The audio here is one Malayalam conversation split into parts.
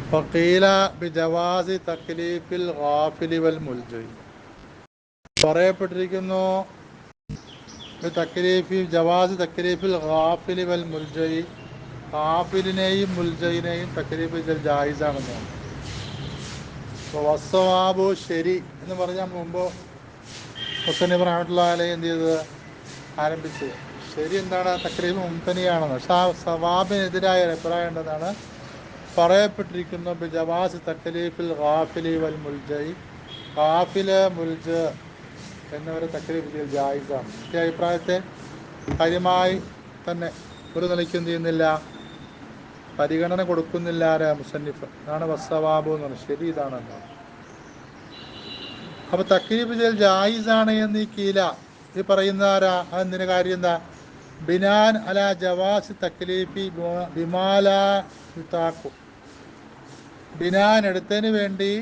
ഫഖീല ബിജവാസി തക്ലീഫിൽ ഗാഫിലി വൽ മുൽജി. പറയപ്പെട്ടിരിക്കുന്നു തക്ലീഫി ജവാസി തക്ലീഫിൽ ഗാഫിലി വൽ മുൽജി, ഗാഫിലിനെയും മുൽജയിനെയും തക്ലീഫ് ചെയ്യൽ ജായിസാണെന്നാണ്. വസ്സവാബു ശരി എന്ന് പറഞ്ഞാൽ മുമ്പ് മുസ്തനിബ് റഹ്മത്തുള്ളാഹി അലൈഹി എന്ത് ചെയ്തത് ആരംഭിച്ചത് ശരി എന്താണ് തക്ലീഫ് മുംതനിയാണെന്ന്. പക്ഷെ ആ സവാബിനെതിരായ അഭിപ്രായം ഉണ്ടെന്നാണ് പറയപ്പെട്ടിരിക്കുന്നു. ബിജവാസ് തക്ലീഫിൽ ഗാഫിലി വൽ മുൽജി, ഗാഫില് മുൽജ് എന്നിവരെ തക്ലീഫ് ചെയ്യൽ ജായിസാണ്. ഈ അഭിപ്രായത്തെ കാര്യമായി തന്നെ ഒരു നിലയ്ക്ക് എന്ത് ചെയ്യുന്നില്ല, പരിഗണന കൊടുക്കുന്നില്ല ആരാ മുസന്നിഫ്. ഇതാണ് വസ്സവാബു എന്ന് പറഞ്ഞത്, ശരി ഇതാണെന്ന്. അപ്പൊ തക്ലീഫ് ചെയ്യൽ ജായിസാണ് എന്ന് ഈ കീല ഈ പറയുന്ന ആരാ, അതെന്തിന് കാര്യം എന്താ, ബിനാൻ അല ജവാസ് തക്ലീഫി ബിമാല യുതാഖു, ബിനാൻ എടുത്തതിന് വേണ്ടി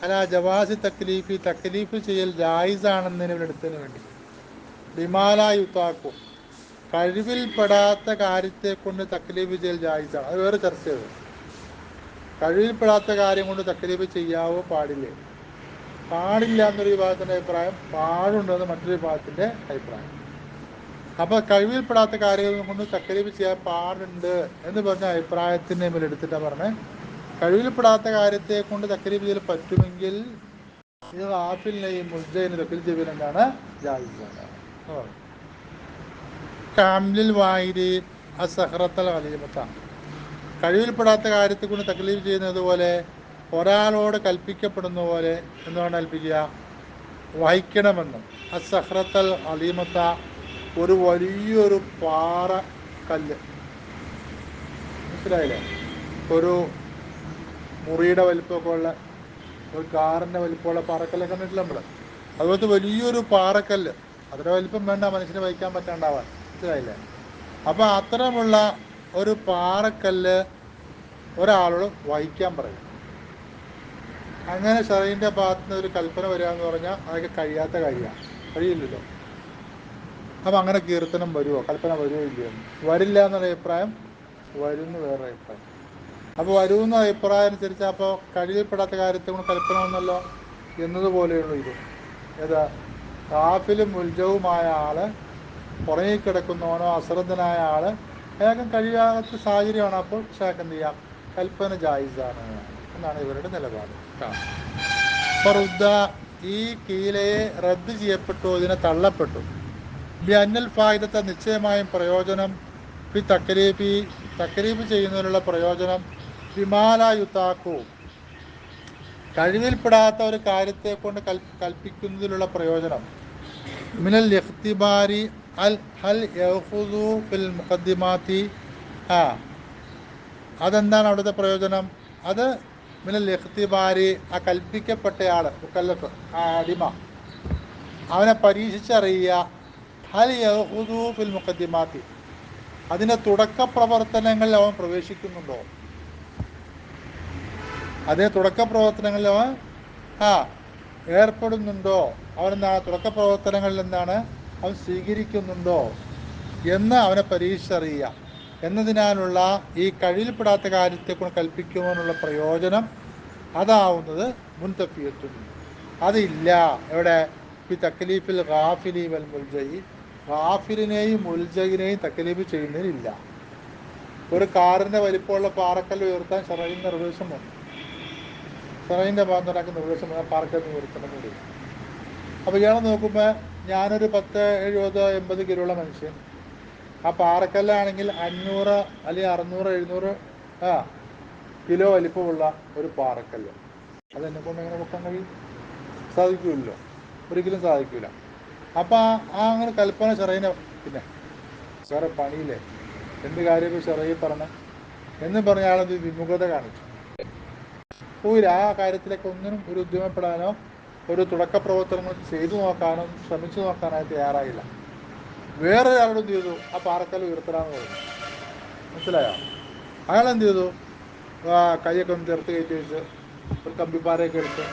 അല ജവാസി തക്ലീഫി തക്ലീഫ് ചെയ്യൽ ജായിസാണെന്നതിന് എടുത്തതിന് വേണ്ടി, ബിമാല യുതാഖു കഴിവിൽപ്പെടാത്ത കാര്യത്തെ കൊണ്ട് തക്ലീഫ് ചെയ്യൽ ജായിസാണ്. അത് വേറെ ചർച്ച ചെയ്തു. കഴിവിൽപ്പെടാത്ത കാര്യം കൊണ്ട് തക്ലീഫ് ചെയ്യാവോ പാടില്ലേ, പാടില്ല എന്നൊരു വിഭാഗത്തിൻ്റെ അഭിപ്രായം, പാടുണ്ടെന്ന് മറ്റൊരു വിഭാഗത്തിൻ്റെ അഭിപ്രായം. അപ്പോൾ കഴിവിൽപ്പെടാത്ത കാര്യങ്ങൾ കൊണ്ട് തക്ലീഫ് ചെയ്യാൻ പാടുണ്ട് എന്ന് പറഞ്ഞ അഭിപ്രായത്തിൻ്റെ മേൽ എടുത്തിട്ടാണ് പറഞ്ഞത് കഴിവിൽപ്പെടാത്ത കാര്യത്തെ കൊണ്ട് തക്ലീഫ് ചെയ്യൽ പറ്റുമെങ്കിൽ ഇത് ആഫിലിനെയും മുൽജയിനെ തക്ലീഫ് ചെയ്യൽ എന്താണ് ജായിസാണ്. കാമിലിൽ വായിരി അസഹറത്തൽ അലീമത്താണ്. കഴിവിൽപ്പെടാത്ത കാര്യത്തെ കൊണ്ട് തക്ലീഫ് ചെയ്യുന്നത് പോലെ ഒരാളോട് കൽപ്പിക്കപ്പെടുന്ന പോലെ എന്താണ് കൽപ്പിക്കുക, വഹിക്കണമെന്ന്. അസഹ്റത്തൽ അലീമത്ത ഒരു വലിയൊരു പാറ കല്ല്, മനസ്സിലായില്ലേ, ഒരു മുറിയുടെ വലിപ്പമൊക്കെ ഉള്ള ഒരു കാറിൻ്റെ വലിപ്പമുള്ള പാറക്കല്ലൊക്കെ കണ്ടിട്ടില്ല നമ്മൾ. അതുപോലത്തെ വലിയൊരു പാറക്കല്ല്, അതിൻ്റെ വലിപ്പം വേണ്ട മനുഷ്യന് വഹിക്കാൻ പറ്റാണ്ടാവാൻ, മനസ്സിലായില്ലേ. അപ്പോൾ അത്തരമുള്ള ഒരു പാറക്കല്ല് ഒരാളോട് വഹിക്കാൻ പറയും. അങ്ങനെ ഷറഈൻ്റെ ഭാഗത്ത് നിന്ന് ഒരു കൽപ്പന വരിക എന്ന് പറഞ്ഞാൽ അതൊക്കെ കഴിയാത്ത കാര്യമാണ്, കഴിയില്ലല്ലോ. അപ്പം അങ്ങനെ കീർത്തനം വരുമോ, കൽപ്പന വരുമോ ഇല്ലയോ? വരില്ല എന്നുള്ള അഭിപ്രായം, വരുമെന്ന് വേറെ അഭിപ്രായം. അപ്പോൾ വരുമെന്ന അഭിപ്രായം അനുസരിച്ച് അപ്പോൾ കഴിയപ്പെടാത്ത കാര്യത്തെ കൊണ്ട് കൽപ്പന വന്നല്ലോ എന്നതുപോലെയുള്ളൂ ഇത്. ഏതാ, കാഫിലും മുൽജവുമായ ആള്, പുറകിക്കിടക്കുന്നവനോ അശ്രദ്ധനായ ആള്, അയാൾക്കും കഴിയാത്ത സാഹചര്യമാണ്. അപ്പോൾ ഷാക്ക് എന്ത് ചെയ്യാം, കൽപ്പന ജായിസാണ് എന്നാണ് ഇവരുടെ നിലപാട്. ഫറുദ്ദ, ഈ കീലയെ റദ്ദ് ചെയ്യപ്പെട്ടു, ഇതിനെ തള്ളപ്പെട്ടു. ബി അന്നൽ ഫായിദത്തെ, നിശ്ചയമായും പ്രയോജനം, ബി തക്ലീഫ് ചെയ്യുന്നതിനുള്ള പ്രയോജനം, ബിമാല യുതാഖു കഴിവിൽപ്പെടാത്ത ഒരു കാര്യത്തെ കൊണ്ട് കൽപ്പിക്കുന്നതിലുള്ള പ്രയോജനം, മിനൽ ഇഖ്തിബാരി അൽ ഹൽ യഖുദു ഫിൽ മുഖദ്ദിമാത്തി. അതെന്താണ് അവിടുത്തെ പ്രയോജനം, അത് മിനൽ ഇഖ്തിബാരി, ആ കൽപ്പിക്കപ്പെട്ടയാൾ മുക്കല്ലഫ്, ആ അടിമ, അവനെ പരീക്ഷിച്ചറിയുക, ഹൽ യഖുദു ഫിൽ മുഖദ്ദിമാത്തി, അതിൻ്റെ തുടക്ക പ്രവർത്തനങ്ങളിൽ അവൻ പ്രവേശിക്കുന്നുണ്ടോ, അതേ തുടക്ക പ്രവർത്തനങ്ങളിൽ അവൻ ഏർപ്പെടുന്നുണ്ടോ, അവനെന്താണ് തുടക്ക പ്രവർത്തനങ്ങളിൽ എന്താണ് അവൻ സ്വീകരിക്കുന്നുണ്ടോ എന്ന് അവനെ പരീക്ഷിച്ചറിയുക എന്നതിനാലുള്ള ഈ കഴിവിൽപ്പെടാത്ത കാര്യത്തെക്കൊണ്ട് കൽപ്പിക്കുവാനുള്ള പ്രയോജനം അതാവുന്നത് മുൻതഫിയത്തും. അതില്ല എവിടെ, ഈ തക്ലീഫിൽ ഗാഫിലി വൽ മുൽജയി, ഗാഫിലിനെയും മുൽജയിനെയും തക്ലീഫ് ചെയ്യുന്നതിനില്ല. ഒരു കാറിൻ്റെ വലിപ്പമുള്ള പാറക്കല്ല് ഉയർത്താൻ ഷറഈ നിർദ്ദേശം വന്നു, ഷറഈൻ്റെ ഭാഗത്ത് നടക്കുന്ന നിർദ്ദേശം വന്നാൽ പാറക്കല്ല് ഉയർത്തണമെന്ന്. അപ്പോൾ ഇയാൾ നോക്കുമ്പോൾ ഞാനൊരു 10, 70, 80 കിലോ ഉള്ള മനുഷ്യൻ, ആ പാറക്കല്ലാണെങ്കിൽ 500 അല്ലെങ്കിൽ 600, 700 കിലോ വലിപ്പമുള്ള ഒരു പാറക്കല്ല്, അതെന്നെ കൊണ്ട് എങ്ങനെ പൊക്കാൻ കഴിയും, സാധിക്കില്ലല്ലോ, ഒരിക്കലും സാധിക്കില്ല. അപ്പം അങ്ങനെ കൽപ്പന ഷറഈനെ, പിന്നെ വേറെ പണിയില്ലേ, എന്ത് കാര്യം ഷറഈ പറഞ്ഞ എന്ന് പറഞ്ഞ ആളത് വിമുഖത കാണിച്ചു പോയില്ല. ആ കാര്യത്തിലേക്ക് ഒന്നിനും ഒരു ഉദ്യമപ്പെടാനോ ഒരു തുടക്ക പ്രവർത്തനങ്ങൾ ചെയ്തു നോക്കാനോ ശ്രമിച്ചു നോക്കാനായി തയ്യാറായില്ല. വേറൊരാളോട് എന്ത് ചെയ്തു, ആ പാറക്കല്ല് ഉയർത്തലാന്ന് പറഞ്ഞു, മനസ്സിലായോ. അയാൾ എന്ത് ചെയ്തു, കൈയൊക്കെ ഒന്ന് ചേർത്ത് കയറ്റി വെച്ച് ഒരു കമ്പിപ്പാറയൊക്കെ എടുത്ത്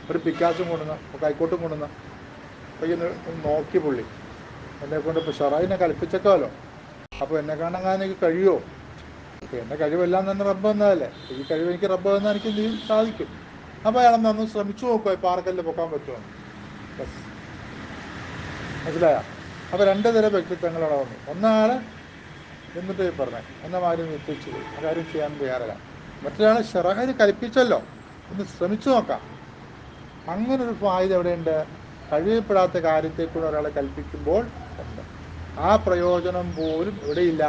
ഒരു പിക്കാസും കൊണ്ടുവന്ന് കൈക്കോട്ടും കൊണ്ടുവന്ന് കയ്യൊന്ന് നോക്കി പുള്ളി, എന്നെ കൊണ്ട് ഇപ്പോൾ ഷറഈനെ കൽപ്പിച്ചേക്കാമല്ലോ, അപ്പോൾ എന്നെ കാണാൻ എനിക്ക് കഴിയുമോ, എൻ്റെ കഴിവെല്ലാം തന്നെ റബ്ബ് എന്നതല്ലേ, ഈ കഴിവ് എനിക്ക് റബ്ബ് എന്നാൽ എനിക്ക് എന്ത് ചെയ്യും സാധിക്കും. അപ്പോൾ അയാളെന്ന് ഒന്ന് ശ്രമിച്ചു നോക്കുക ഇപ്പോൾ ആർക്കെല്ലാം പൊക്കാൻ പറ്റുമെന്ന്. ബസ് മനസ്സിലായ? അപ്പോൾ രണ്ട് തരം വ്യക്തിത്വങ്ങളവിടെ വന്നു. ഒന്നാൾ എന്നിട്ട് പറഞ്ഞേ എന്നമാരും എത്തിച്ചു പോയി, ആ കാര്യം ചെയ്യാൻ തയ്യാറല്ല. മറ്റൊരാൾ ഷെറഹന് കൽപ്പിച്ചല്ലോ, ഒന്ന് ശ്രമിച്ചു നോക്കാം. അങ്ങനൊരു ഫായിദ എവിടെയുണ്ട്? കഴിയപ്പെടാത്ത കാര്യത്തെക്കൂടെ ഒരാളെ കൽപ്പിക്കുമ്പോൾ ഉണ്ട്. ആ പ്രയോജനം പോലും എവിടെയില്ല?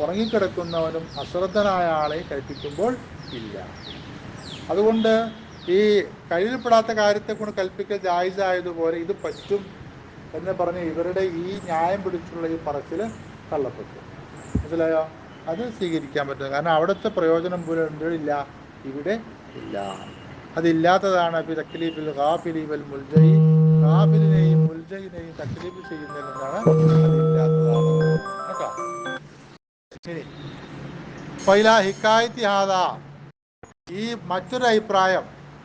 ഉറങ്ങിക്കിടക്കുന്നവനും അശ്രദ്ധനായ ആളെ കൽപ്പിക്കുമ്പോൾ ഇല്ല. അതുകൊണ്ട് ഈ കഴിവിൽപ്പെടാത്ത കാര്യത്തെക്കൊണ്ട് കൽപ്പിക്കൽ ജായിസായതുപോലെ ഇത് പറ്റും എന്ന് പറഞ്ഞ് ഇവരുടെ ഈ ന്യായം പിടിച്ചുള്ള ഈ പറച്ചിൽ തള്ളപ്പെട്ടു. മനസ്സിലായോ? അത് സ്വീകരിക്കാൻ പറ്റും. കാരണം അവിടുത്തെ പ്രയോജനം പോലും എന്തില്ല, ഇവിടെ ഇല്ല. അതില്ലാത്തതാണ് തക്ലീഫിൽ ഗാഫിലി വൽ മുൽജയി, ഗാഫിലിനെയും മുൽജയിനെയും തക്ലീഫ് ചെയ്യുന്നതിൽ നിന്നാണ് അതില്ലാത്തതാണ് കേട്ടോ. ശരി, ഫൈല ഹിക്കായത്തി ഹാദ, ഈ മറ്റൊരു അഭിപ്രായം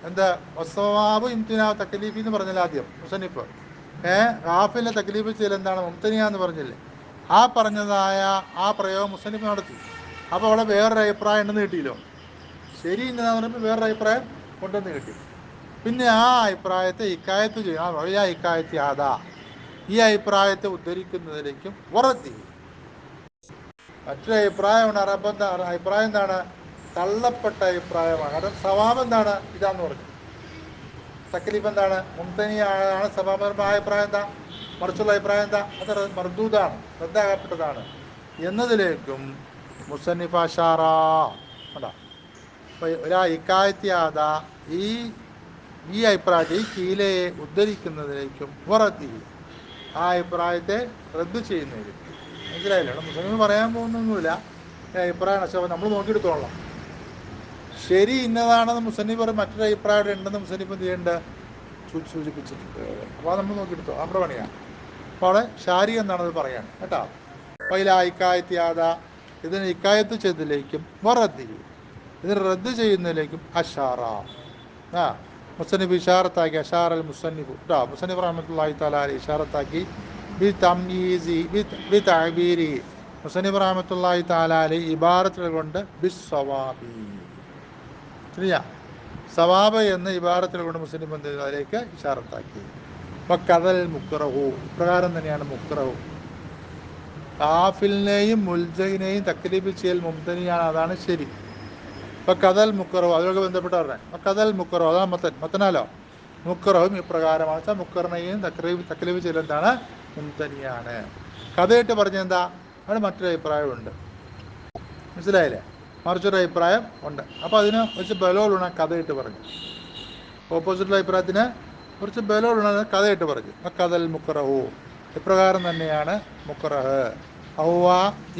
എന്താ? വസ്വാബ് ഇംതിനാ തക്ലീഫി എന്ന് പറഞ്ഞില്ല ആദ്യം മുസന്നിഫ്. ഗാഫിലിനെ തക്ലീഫ് ചെയ്യൽ എന്താണ്? മുംതനിയ എന്ന് പറഞ്ഞില്ലേ? ആ പറഞ്ഞതായ ആ പ്രയോഗം മുസന്നിഫ് നടത്തി. അപ്പോൾ അവിടെ വേറൊരു അഭിപ്രായം ഉണ്ടെന്ന് കിട്ടിയല്ലോ. ശരി ഇന്നതാന്ന് പറയുമ്പോൾ വേറൊരു അഭിപ്രായം ഉണ്ടെന്ന് കിട്ടി. പിന്നെ ആ അഭിപ്രായത്തെ ഇക്കായത്ത് ചെയ്യണം. വഴിയാ ഇക്കായത്തി ആദാ, ഈ അഭിപ്രായത്തെ ഉദ്ധരിക്കുന്നതിലേക്കും ഉറത്തി മറ്റൊരു അഭിപ്രായമാണ്. അറബ് അഭിപ്രായം എന്താണ്? തള്ളപ്പെട്ട അഭിപ്രായമാണ്. കാരണം സവാബ് എന്താണ്? ഇതാന്ന് പറഞ്ഞു. തക്ലീഫ് എന്താണ്? മുംതനിയാണ് സവാബ്. ആ അഭിപ്രായം എന്താ? മറിച്ചുള്ള അഭിപ്രായം എന്താ? അത് മർദൂദാണ്, റദ്ദാകപ്പെട്ടതാണ് എന്നതിലേക്കും മുസന്നിഫ അശാറാ കണ്ടാ. ഒരാ ഇക്കായത്തിയാത ഈ ഈ അഭിപ്രായത്തെ, ഈ കീലയെ ഉദ്ധരിക്കുന്നതിലേക്കും വറത്തി, ആ അഭിപ്രായത്തെ റദ്ദ് ചെയ്യുന്നതിലേക്കും. മനസ്സിലായില്ല? മുസ്ലിം പറയാൻ പോകുന്നൊന്നുമില്ല, അഭിപ്രായമാണ്. പക്ഷെ നമ്മൾ നോക്കിയെടുത്തോളാം. ശരി ഇന്നതാണെന്ന് മുസന്നിഫ് പറയും, മറ്റൊരു അഭിപ്രായം ഉണ്ടെന്ന് മുസന്നിഫ് എന്ത് ചെയ്യേണ്ടത് സൂചിപ്പിച്ചിട്ടുണ്ട്. അപ്പോൾ നമ്മൾ നോക്കിയെടുത്തോ, നമ്മുടെ പണിയാണ്. അപ്പോൾ അവിടെ ഷാരി എന്നാണത് പറയാണ് കേട്ടോ. പൈല ഇക്കായത്തിയാത, ഇതിന് ഇക്കായത്ത് ചെയ്തതിലേക്കും വറത്തി, ഇതിന് റദ്ദ് ചെയ്യുന്നതിലേക്കും അഷാറ. മുസന്നിഫ് ഇഷാറത്താക്കി. അഷാർ അൽ മുസന്നിഫ് കേട്ടോ. മുസന്നിഫ് റഹ്മത്തുള്ളാഹി തആല അലൈഹി ഇഷാറത്താക്കി ബി തംയീസി ബി തഅബീരി. മുസന്നിഫ് റഹ്മത്തുള്ളാഹി തആല അലൈഹി ഇബാറത്തുകൾ കൊണ്ട് ബിസ്സവാബി, ശരിയാ, സവാബ് എന്ന ഇബാറത്തുകൾ കൊണ്ട് മുസ്ലിം അതിലേക്ക് ഇഷാറത്താക്കി. അപ്പോൾ കദൽ മുക്റഹു, ഇപ്രകാരം തന്നെയാണ് മുക്റഹു. കാഫിലിനെയും മുൽജയിനെയും തക്ലീഫ് ചെയ്യൽ മുംതനിയാണ്, അതാണ് ശരി. അപ്പോൾ കദൽ മുക്കറോ അതിലൊക്കെ ബന്ധപ്പെട്ട് പറഞ്ഞേ. അപ്പോൾ കദൽ മുക്കറോ, അതാണ് മത്തനാലോ. മുക്കറവും ഇപ്രകാരമാണ് വെച്ചാൽ മുക്കറിനെയും തക്ലീഫ് ചെയ്യൽ എന്താണ്? മുംതനിയാണ്. കഥയിട്ട് പറഞ്ഞെന്താ? അവിടെ മറ്റൊരു അഭിപ്രായമുണ്ട്. മനസ്സിലായില്ലേ? മറിച്ചൊരു അഭിപ്രായം ഉണ്ട്. അപ്പോൾ അതിന് കുറച്ച് ബലോളുണ കഥയിട്ട് പറഞ്ഞു. ഓപ്പോസിറ്റുള്ള അഭിപ്രായത്തിന് കുറച്ച് ബലോളുണ കഥയിട്ട് പറഞ്ഞു. കദൽ മുക്കറഹു, ഇപ്രകാരം തന്നെയാണ് മുക്കറഹ്. ഔവ,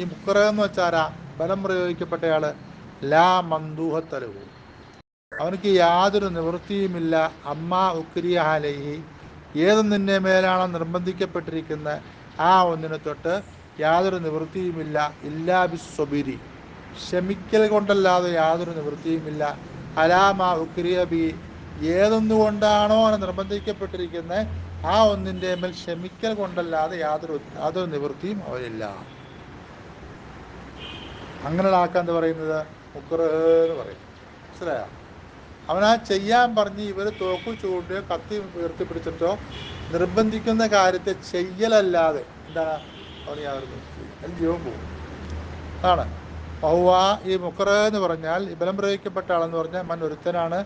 ഈ മുക്കറഹ് എന്ന് വെച്ചാരാ? ബലം പ്രയോഗിക്കപ്പെട്ടയാള്. ലാ മന്ദൂഹത്തലഹു, അവനക്ക് യാതൊരു നിവൃത്തിയുമില്ല. അമ്മ ഉക്രിയ അലൈഹി, ഏതൊന്നിൻ്റെ മേലാണോ നിർബന്ധിക്കപ്പെട്ടിരിക്കുന്ന ആ ഒന്നിനെ തൊട്ട് യാതൊരു നിവൃത്തിയുമില്ല. ഇല്ലാ ബിസ്വബിരി, ക്ഷമിക്കൽ കൊണ്ടല്ലാതെ യാതൊരു നിവൃത്തിയുമില്ല. അലാമ ഉക്രിയ ബി, ഏതൊന്നുകൊണ്ടാണോ അവനെ നിർബന്ധിക്കപ്പെട്ടിരിക്കുന്നത് ആ ഒന്നിൻ്റെ മേൽ ക്ഷമിക്കൽ കൊണ്ടല്ലാതെ യാതൊരു നിവൃത്തിയും അവനില്ല. അങ്ങനെയുള്ള ആൾക്കാർ എന്താ പറയുന്നത്? മുക്റഹ് എന്ന് പറയും. മനസ്സിലായോ? അവനാ ചെയ്യാൻ പറഞ്ഞ് ഇവർ തോക്ക് ചൂണ്ടയോ കത്തി ഉയർത്തിപ്പിടിച്ചിട്ടോ നിർബന്ധിക്കുന്ന കാര്യത്തെ ചെയ്യലല്ലാതെ എന്താണ് അവന് യാതൊരു നിവൃത്തിയും, അതിൽ ജീവൻ പോകും. അതാണ് ബഹുവ. ഈ മുക്റഹ് എന്ന് പറഞ്ഞാൽ ഈ ബലം പ്രയോഗിക്കപ്പെട്ട ആളെന്ന് പറഞ്ഞാൽ മൻ ഒരുത്തനാണ്.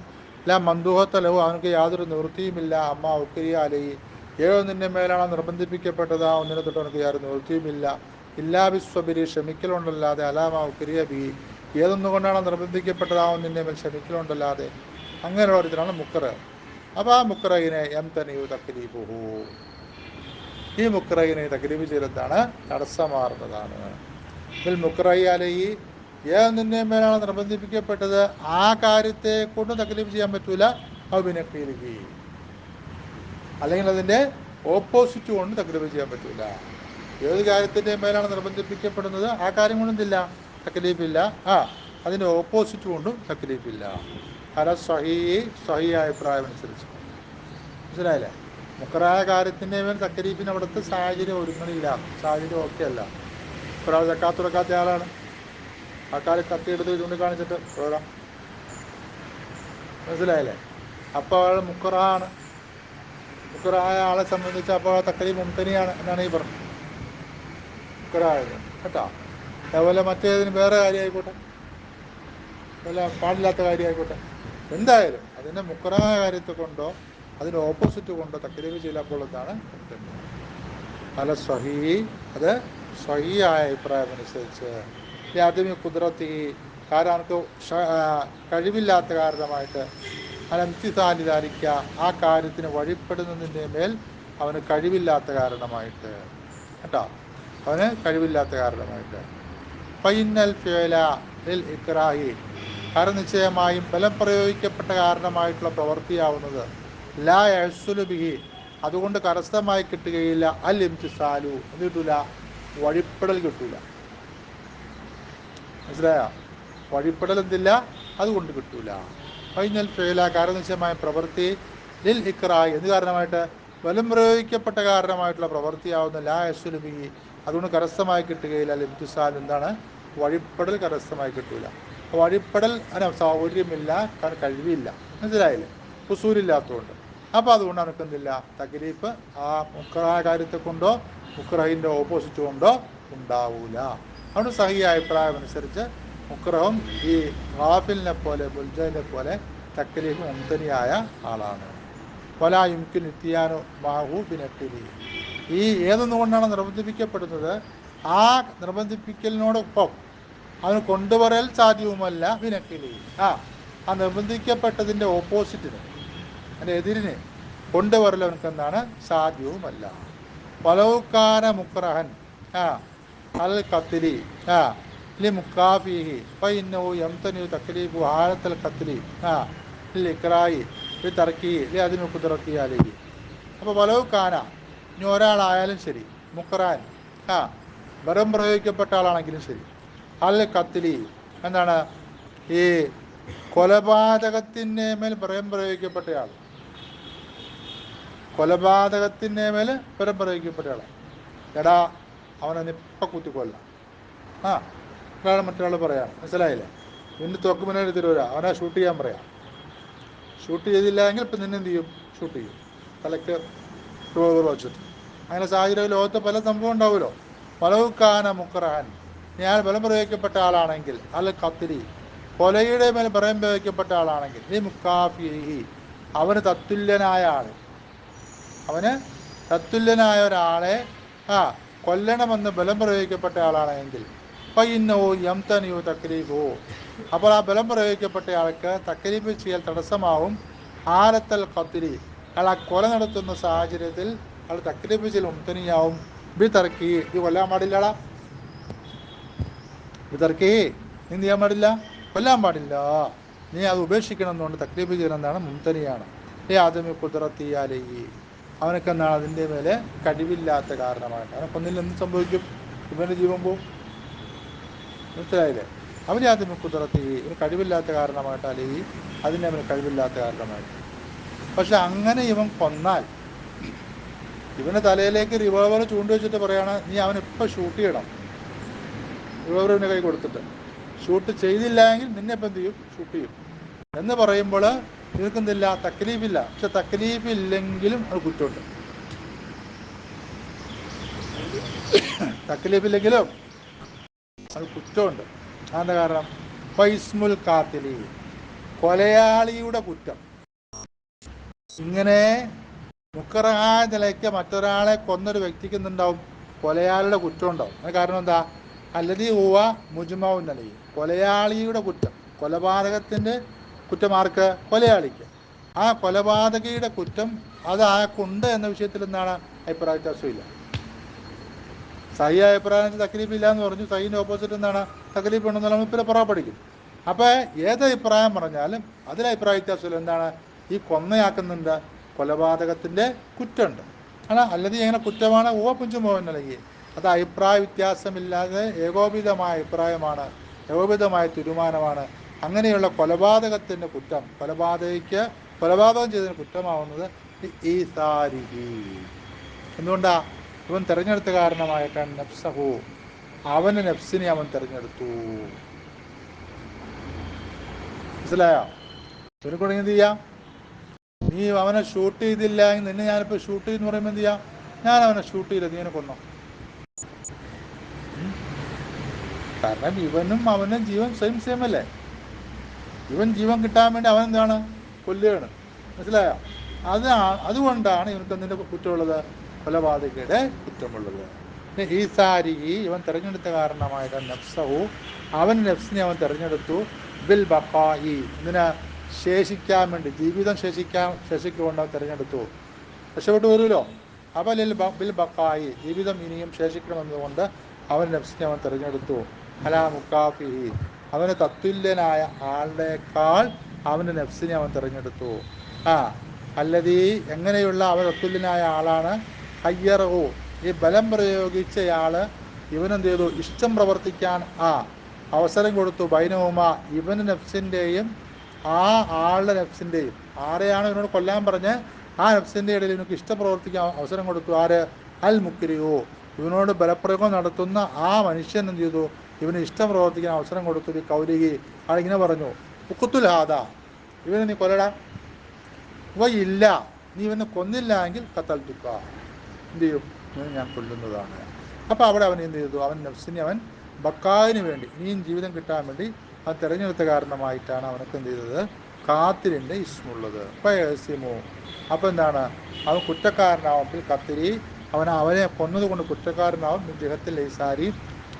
ലാ മന്ദൂഹത്തലഹു, അവനക്ക് യാതൊരു നിവൃത്തിയുമില്ല. അമ്മ ഉക്രിയ അലൈഹി, ഏതൊന്നിൻ്റെ മേലാണോ നിർബന്ധിപ്പിക്കപ്പെട്ടത് ആ ഒന്നിനെ തൊട്ട് അവനക്ക് യാതൊരു നിവൃത്തിയുമില്ല. ഇല്ലാ ബിസ്വബിരി, ക്ഷമിക്കലുണ്ടല്ലാതെ. അലാമ ഉക്രിയ ബി, ഏതൊന്നുകൊണ്ടാണോ നിർബന്ധിക്കപ്പെട്ടത് ആ ഒന്നിൻ്റെ മേൽ ക്ഷമിക്കലുണ്ടല്ലാതെ. അങ്ങനെയുള്ള ഒരുത്തരാണ് മുക്റഹ്. അപ്പോൾ ആ മുക്റഹിനെ എം തനിയു തക്ലീഫുഹു, ഈ മുക്റഹിനെ തക്ലീഫ് ചെയ്തെന്താണ്? തടസ്സമാറുന്നതാണ്. ഇതിൽ മുക്റഹി അലൈഹി, ഏതൊന്നിൻ്റെ മേലാണ് നിർബന്ധിപ്പിക്കപ്പെട്ടത് ആ കാര്യത്തെ കൊണ്ട് തക്ലീഫ് ചെയ്യാൻ പറ്റൂല. ഔബിനഖീലിഹി, അല്ലെങ്കിൽ അതിൻ്റെ ഓപ്പോസിറ്റ് കൊണ്ട് തക്ലീഫ് ചെയ്യാൻ പറ്റൂല. ഏത് കാര്യത്തിൻ്റെ മേലാണ് നിർബന്ധിപ്പിക്കപ്പെടുന്നത് ആ കാര്യം കൊണ്ടൊന്നില്ല, തക്ലീഫില്ല. അതിൻ്റെ ഓപ്പോസിറ്റ് കൊണ്ടും തക്ലീഫില്ല. അല സഹീ അഭിപ്രായം അനുസരിച്ച്. മനസ്സിലായില്ലേ? മുക്കറായ കാര്യത്തിൻ്റെ മേൽ തക്ലീഫിന് അവിടുത്തെ സാഹചര്യം ഒരുങ്ങണില്ല, സാഹചര്യം ഓക്കെ അല്ല. ഒരാൾ സക്കാത്ത് കൊടുക്കാത്ത ആളാണ്, ആൾക്കാർ കത്തിയെടുത്ത് ചൂണ്ടിക്കാണിച്ചിട്ട് പോകാം. മനസ്സിലായില്ലേ? അപ്പോൾ ആൾ മുക്കറാണ്. മുക്കറായ ആളെ സംബന്ധിച്ച് അപ്പോൾ തക്കലി മുംതനിയാണ് എന്നാണ് ഈ പറഞ്ഞത്, മുക്കറായത് കേട്ടോ. അതുപോലെ മറ്റേതിന് വേറെ കാര്യമായിക്കോട്ടെ, വല്ല പാടില്ലാത്ത കാര്യമായിക്കോട്ടെ, എന്തായാലും അതിൻ്റെ മുക്കറായ കാര്യത്തെ കൊണ്ടോ അതിൻ്റെ ഓപ്പോസിറ്റ് കൊണ്ടോ തക്ലീഫ് ചെയ്തപ്പോൾ എന്താണ് മുംതനി അല്ല സ്വഹീ, അത് സ്വഹീയായ അഭിപ്രായം അനുസരിച്ച് ആദ്യമേ കുതിരത്തി കാരണം നമുക്ക് കഴിവില്ലാത്ത കാരണമായിട്ട് അനംതിസാലിതാരിക്കുക ആ കാര്യത്തിന് വഴിപ്പെടുന്നതിൻ്റെ മേൽ അവന് കഴിവില്ലാത്ത കാരണമായിട്ട് കേട്ടോ, അവന് കഴിവില്ലാത്ത കാരണമായിട്ട് ഫൈനൽ ഫിഅല ലിൽ ഇക്റാഹി കാരണം നിശ്ചയമായും ബലം പ്രയോഗിക്കപ്പെട്ട കാരണമായിട്ടുള്ള പ്രവൃത്തിയാവുന്നത് ലാ യഹ്സുലു ബിഹി അതുകൊണ്ട് കരസ്ഥമായി കിട്ടുകയില്ല അൽ ഇംതിസാലു എന്ന് കിട്ടൂല, വഴിപ്പെടൽ കിട്ടൂല. മനസ്സിലായോ? വഴിപ്പെടൽ എന്തില്ല, അതുകൊണ്ട് കിട്ടൂല. ഫൈനൽ ഫിഅല കാരണം നിശ്ചയമായ പ്രവൃത്തി ലിൽ ഇക്റാഹി എന്ത് കാരണമായിട്ട് ബലം പ്രയോഗിക്കപ്പെട്ട കാരണമായിട്ടുള്ള പ്രവൃത്തിയാവുന്ന ലാ യഹ്സുലു ബിഹി അതുകൊണ്ട് കരസ്ഥമായി കിട്ടുകയില്ല അൽ ഇംതിസാൽ എന്താണ് വഴിപ്പെടൽ കരസ്ഥമായി കിട്ടൂല. വഴിപ്പെടൽ സൗകര്യമില്ല, കാരണം കഴിവില്ല. മനസ്സിലായില്ലേ? ഉസൂലില്ലാത്തതുകൊണ്ട്. അപ്പോൾ അതുകൊണ്ട് നമുക്കെന്തില്ല തക്ലീഫ് ആ മുക്റായ കാര്യത്തെ കൊണ്ടോ മുക്റഹിൻ്റെ ഓപ്പോസിറ്റ് കൊണ്ടോ ഉണ്ടാവൂല. അതുകൊണ്ട് സഹിയ അഭിപ്രായം അനുസരിച്ച് മുക്റഹും ഈ റാഫിലിനെ പോലെ മുൽജനെ പോലെ തക്ലീഫ് മുംതനിയായ ആളാണ്. വലാ യുംകിൻ ഇത്തിയാനു മാഹു ബിനഖ്ലി ഈ ഏതൊന്നുകൊണ്ടാണ് നിർബന്ധിപ്പിക്കപ്പെടുന്നത് ആ നിർബന്ധിപ്പിക്കലിനോടൊപ്പം അവന് കൊണ്ടുവരൽ സാധ്യവുമല്ല ബിനഖ്ലി ആ നിർബന്ധിക്കപ്പെട്ടതിൻ്റെ ഓപ്പോസിറ്റിന് അതിൻ്റെ എതിരിന് കൊണ്ടുവരൽ അവനക്ക് എന്താണ് സാധ്യവുമല്ല. വലൗകാന മുക്റഹൻ അൽ ഖത്ലി ലി മുക്കാഫിഹി ഫഇന്നഹു യംതനിഉ തക്ലീഫു ഹാലത്തൽ ഖത്ലി ലിൽ ഇക്റാഹി ലി തർക്കിഹി ലി അദ്മി ഖുദ്റത്തി അലൈഹി. അപ്പോൾ വലൗകാന ഇനി ഒരാളായാലും ശരി മുക്റഹൻ ബലം പ്രയോഗിക്കപ്പെട്ട ആളാണെങ്കിലും ശരി അൽ ഖത്ലി എന്താണ് ഈ കൊലപാതകത്തിൻ്റെ മേൽ ബലം പ്രയോഗിക്കപ്പെട്ടയാൾ, കൊലപാതകത്തിൻ്റെ മേൽ ബലം പ്രയോഗിക്കപ്പെട്ടയാളാണ്. എടാ അവനെ നിപ്പ കുത്തിക്കൊല്ലാം ഒരാൾ മറ്റൊരാൾ പറയാം. മനസ്സിലായില്ലേ? നിന്നെ തോക്ക് മുന്നേ തരൂല, അവനെ ഷൂട്ട് ചെയ്യാൻ പറയാം. ഷൂട്ട് ചെയ്തില്ല എങ്കിൽ ഇപ്പം നിന്നെ എന്ത് ചെയ്യും? ഷൂട്ട് ചെയ്യും, തലയ്ക്ക് റിവോൾവർ വെച്ചിട്ട്. അങ്ങനെ സാഹചര്യം ലോകത്ത് പല സംഭവം ഉണ്ടാവുമല്ലോ. വലൗകാന മുക്റഹൻ ഞാൻ ബലം പ്രയോഗിക്കപ്പെട്ട ആളാണെങ്കിൽ അൽ ഖത്ലി കൊലയുടെ മേൽ ബലം പ്രയോഗിക്കപ്പെട്ട ആളാണെങ്കിൽ ഈ മുക്കാഫിഹി അവന് തത്തുല്യനായ ആൾ, അവന് തത്തുല്യനായ ഒരാളെ കൊല്ലണമെന്ന് ബലം പ്രയോഗിക്കപ്പെട്ട ആളാണെങ്കിൽ ഫഇന്നഹു യംതനിഉ തക്ലീഫു അപ്പോൾ ആ ബലം പ്രയോഗിക്കപ്പെട്ട ആൾക്ക് തക്ലീഫ് ചെയ്യൽ തടസ്സമാവും. ഹാലത്തൽ ഖത്ലി അയാൾ ആ കൊല നടത്തുന്ന സാഹചര്യത്തിൽ അയാൾ തക്ലീഫ് ചെയ്യൽ മുംതനിയാവും. ബി തർക്കി ഇത് കൊല്ലാൻ പാടില്ലടാ, ബി തർക്കി നീ ചെയ്യാൻ പാടില്ല, കൊല്ലാൻ പാടില്ല, നീ അത് ഉപേക്ഷിക്കണം എന്നുകൊണ്ട് തക്ലീഫ് ചെയ്യണം എന്നാണ് മുംതനിയാണ്. ആദ്യമേ ഖുദ്റത്തി അലൈഹി അവനൊക്കെ എന്താണ് അതിൻ്റെ മേലെ കഴിവില്ലാത്ത കാരണമായിട്ട് അവനൊക്കൊന്നിൽ എന്ത് സംഭവിക്കും? ഇവൻ്റെ ജീവൻ പോവും. മനസ്സിലായില്ലേ? അവന് ആദ്യമേ ഖുദ്റത്തി ഇവന് കഴിവില്ലാത്ത കാരണമായിട്ട് അല്ലെങ്കിൽ അതിൻ്റെ അവന് കഴിവില്ലാത്ത കാരണമായിട്ട്. പക്ഷെ അങ്ങനെ ഇവൻ കൊന്നാൽ ഇവൻ്റെ തലയിലേക്ക് റിവോൾവർ ചൂണ്ടുവെച്ചിട്ട് പറയാണ് നീ അവനിപ്പോൾ ഷൂട്ട് ചെയ്യണം, റിവോൾവർ ഇവൻ്റെ കൈ കൊടുത്തിട്ട് ഷൂട്ട് ചെയ്തില്ല എങ്കിൽ നിന്നെ ഇപ്പം എന്ത് ചെയ്യും? ഷൂട്ട് ചെയ്യും എന്ന് പറയുമ്പോൾ ഇവർക്കെന്തില്ല? തക്ലീഫില്ല. പക്ഷെ തക്ലീഫ് ഇല്ലെങ്കിലും അത് കുറ്റമുണ്ട്. തക്ലീഫില്ലെങ്കിലും അത് കുറ്റമുണ്ട്. അതെന്താ കാരണം? ഫൈസ്മുൽ കാത്തിലി കൊലയാളിയുടെ കുറ്റം. ഇങ്ങനെ മുക്കറായ നിലയ്ക്ക് മറ്റൊരാളെ കൊന്നൊരു വ്യക്തിക്ക് എന്തുണ്ടാവും? കൊലയാളിയുടെ കുറ്റം ഉണ്ടാവും. അത് കാരണം എന്താ? അല്ലതി ഹുവ മുജ്മഉൻ അലൈഹി കൊലയാളിയുടെ കുറ്റം, കൊലപാതകത്തിൻ്റെ കുറ്റം ആർക്ക്? കൊലയാളിക്ക്. ആ കൊലപാതകയുടെ കുറ്റം അത് ആർക്കുണ്ട് എന്ന വിഷയത്തിൽ എന്താണ് അഭിപ്രായ വ്യത്യാസമില്ല. സഹി അഭിപ്രായത്തിൽ തക്ലീഫ് ഇല്ല എന്ന് പറഞ്ഞു, സഹിൻ്റെ ഓപ്പോസിറ്റ് എന്താണ്? തക്ലീഫ് ഉണ്ടെന്ന് നമ്മൾ ഇപ്പോൾ പുറകെ പഠിക്കും. അപ്പോൾ ഏത് അഭിപ്രായം പറഞ്ഞാലും അതിൽ അഭിപ്രായ വ്യത്യാസമില്ല. എന്താണ്? ഈ കൊന്നയാക്കുന്നുണ്ട് കൊലപാതകത്തിൻ്റെ കുറ്റമുണ്ട്. അല്ലാതെ എങ്ങനെ കുറ്റമാണ് ഓ പുഞ്ചുമോഹൻ അല്ലെങ്കിൽ അത് അഭിപ്രായ വ്യത്യാസമില്ലാതെ ഏകോപിതമായ അഭിപ്രായമാണ്, ഏകോപിതമായ തീരുമാനമാണ്. അങ്ങനെയുള്ള കൊലപാതകത്തിൻ്റെ കുറ്റം കൊലപാതകം ചെയ്തതിന് കുറ്റമാവുന്നത് ഈ സാരിഹി എന്തുകൊണ്ടാ? ഇവൻ തിരഞ്ഞെടുത്ത കാരണമായിട്ടാണ് നഫ്സഹു അവൻ്റെ നഫ്സിനെ അവൻ തിരഞ്ഞെടുത്തു. മനസ്സിലായോ? ഇവനെ കൂടെ എന്ത് ചെയ്യാം? നീ അവനെ ഷൂട്ട് ചെയ്തില്ല എങ്കിൽ നിന്നെ ഞാനിപ്പോൾ ഷൂട്ട് ചെയ്യുന്ന പറയുമ്പോൾ എന്ത് ചെയ്യാം? ഞാൻ അവനെ ഷൂട്ട് ചെയ്യില്ല, നീ എന്നെ കൊന്നോ. കാരണം ഇവനും അവനും ജീവൻ സെയിം സെയിം അല്ലേ? ഇവൻ ജീവൻ കിട്ടാൻ വേണ്ടി അവൻ എന്താണ്? കൊല്ലുകയാണ്. മനസ്സിലായോ? അതുകൊണ്ടാണ് ഇവർക്ക് എന്തിൻ്റെ കുറ്റമുള്ളത്? കൊലപാതകയുടെ കുറ്റമുള്ളത്. ഈസാരിഹി, ഇവൻ തിരഞ്ഞെടുത്ത കാരണമായിട്ട് നഫ്സഹു, അവൻ നഫ്സിനെ അവൻ തിരഞ്ഞെടുത്തു. ബിൽ ബഖായി, ഇതിനെ ശേഷിക്കാൻ വേണ്ടി, ജീവിതം ശേഷിക്കൊണ്ട് അവൻ തിരഞ്ഞെടുത്തു. രക്ഷപ്പെട്ടു വരുമല്ലോ. അപ്പോൾ ബിൽ ബഖായി, ജീവിതം ഇനിയും ശേഷിക്കണമെന്നുകൊണ്ട് അവൻ നഫ്സിനെ അവൻ തിരഞ്ഞെടുത്തു. അലാ മുക്കാഫിഹി, അവന് തത്തുല്യനായ ആളുടേക്കാൾ അവൻ്റെ നഫ്സിനെ അവൻ തിരഞ്ഞെടുത്തു. അല്ലതീ, എങ്ങനെയുള്ള അവൻ തത്തുല്യനായ ആളാണ്? ഹയ്യറഹു, ഈ ബലം പ്രയോഗിച്ചയാൾ ഇവനെന്ത് ചെയ്തു? ഇഷ്ടം പ്രവർത്തിക്കാൻ അവസരം കൊടുത്തു. ബൈനവുമ, ഇവന് നഫ്സിൻ്റെയും ആ ആളുടെ നഫ്സിൻ്റെയും, ആരെയാണ് ഇവനോട് കൊല്ലാൻ പറഞ്ഞ് ആ നഫ്സിൻ്റെ ഇടയിൽ ഇവനക്ക് ഇഷ്ടം പ്രവർത്തിക്കാൻ അവസരം കൊടുത്തു. ആര്? അൽ മുക്രിഹു, ഇവനോട് ബലപ്രയോഗം നടത്തുന്ന ആ മനുഷ്യൻ എന്ത് ചെയ്തു? ഇവന് ഇഷ്ടം പ്രവർത്തിക്കാൻ അവസരം കൊടുത്തു. ഈ കൗലികി, ആളിങ്ങനെ പറഞ്ഞു, ഉക്കുത്തുൽ ഹാദ, ഇവനെ നീ കൊല്ലടാ. ഇല്ല, നീ ഇവനെ കൊന്നില്ല എങ്കിൽ കത്തൽ തുക്ക, എന്ത് ചെയ്യും? ഇവനെ ഞാൻ കൊല്ലുന്നതാണ്. അപ്പോൾ അവിടെ അവൻ എന്ത് ചെയ്തു? അവൻ നഫ്സിനെ അവൻ ബക്കാവിന് വേണ്ടി, ഇനിയും ജീവിതം കിട്ടാൻ വേണ്ടി അവൻ തിരഞ്ഞെടുത്ത കാരണമായിട്ടാണ് അവനൊക്കെ എന്ത് ചെയ്തത്? കാത്തിലിൻ്റെ ഇസ്മുള്ളത്. പയസിമോ, അപ്പോൾ എന്താണ്? അവൻ കുറ്റക്കാരനാവും. കത്തിരി, അവനെ കൊന്നതുകൊണ്ട് കുറ്റക്കാരനാവും. ജഹത്തിൽ ലൈസാരി,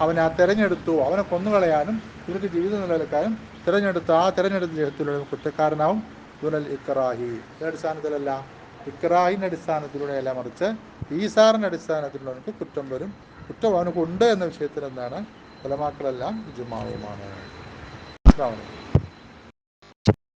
അവൻ തിരഞ്ഞെടുത്തു, അവനെ കൊന്നുകളയാനും ഇവർക്ക് ജീവിതം നിലനിൽക്കാനും തിരഞ്ഞെടുത്ത ജഹത്തിലുള്ള കുറ്റക്കാരനാവും. ദുനൽ ഇക്റാഹി, അടിസ്ഥാനത്തിലല്ല, ഇക്റാഹിൻ്റെ അടിസ്ഥാനത്തിലൂടെയല്ല, മറിച്ച് ഈസാറിൻ്റെ അടിസ്ഥാനത്തിലുള്ള അവനക്ക് കുറ്റം വരും. കുറ്റം അവനക്ക് ഉണ്ട് എന്ന വിഷയത്തിൽ എന്താണ്? ഉലമാക്കളെല്ലാം ഇജ്മാഉമാണ്.